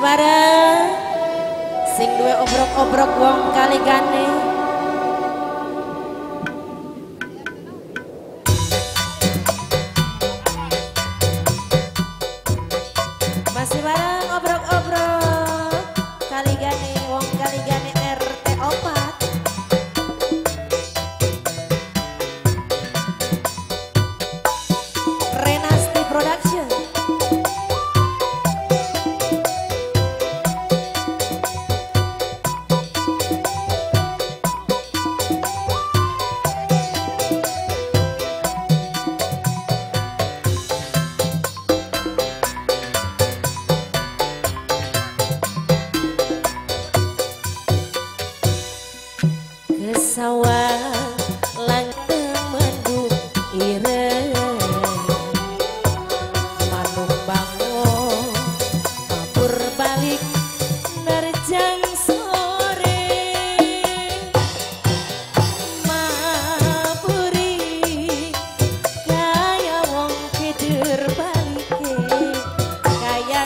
bareng sing duwe obrok-obrok wong kaligane. Masih bareng obrok-obrok kaligane wong kaligane RT 4. Renasti Production. Sawah langteng mendung ireng manuk bangun mabur balik nerjang sore maburi kaya wong keder balike kaya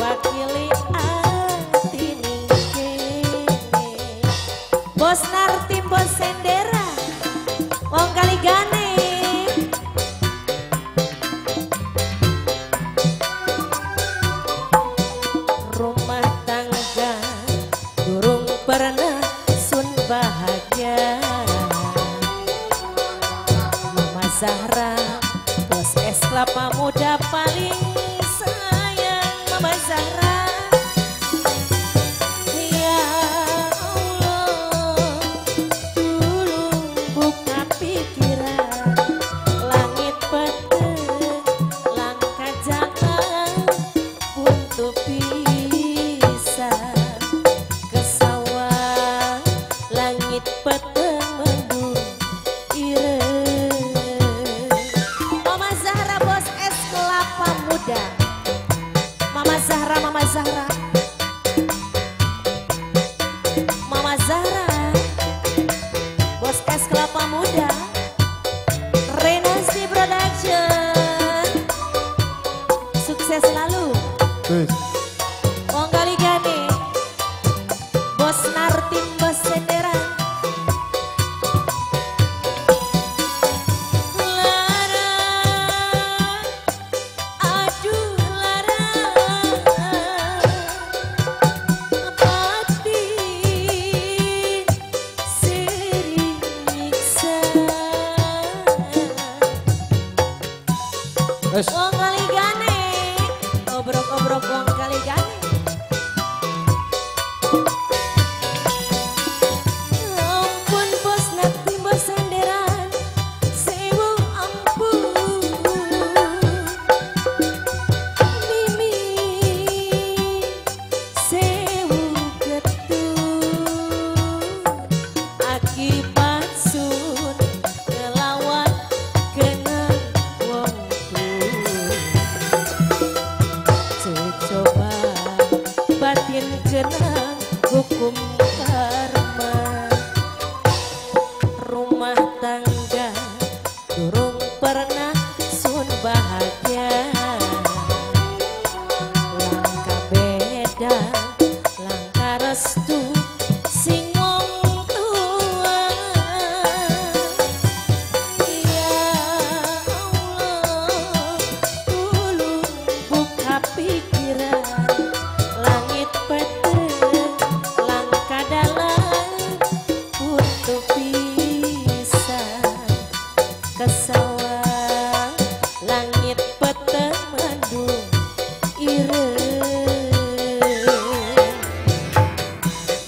wakili atine kene Bos Nartim Bos Sendera wong kaligane. Rumah tangga durung pernah sun bahagia. Mama Zahra bos es kelapa muda paling sayang. Mama Zahra Mama Zahra bos es kelapa muda Renasti Production sukses selalu wong kaligane Bos Nartim Bos Sendera. Wong kaligane, obrok-obrok wong kaligane. Ampun Bos Nartim Bos Senderan, sewu ampun. Mimi sewu getun, akibat sun ngelawan kena wong. Coba batin kena hukum karma. Rumah tangga durung pernah sun bahagia. Langkah beda, langkah restu sing wong tua. Ya Allah, tulung buka pikiran langit peteng langkah dalam untuk pisan ke sawah langit peteng mendung ireng.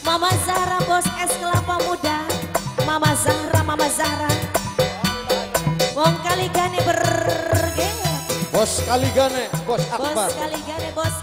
Mama Zahra bos es kelapa muda. Mama Zahra wong kaligane bergengnya. Bos kaligane, Bos Akbar. Bos kaligane bos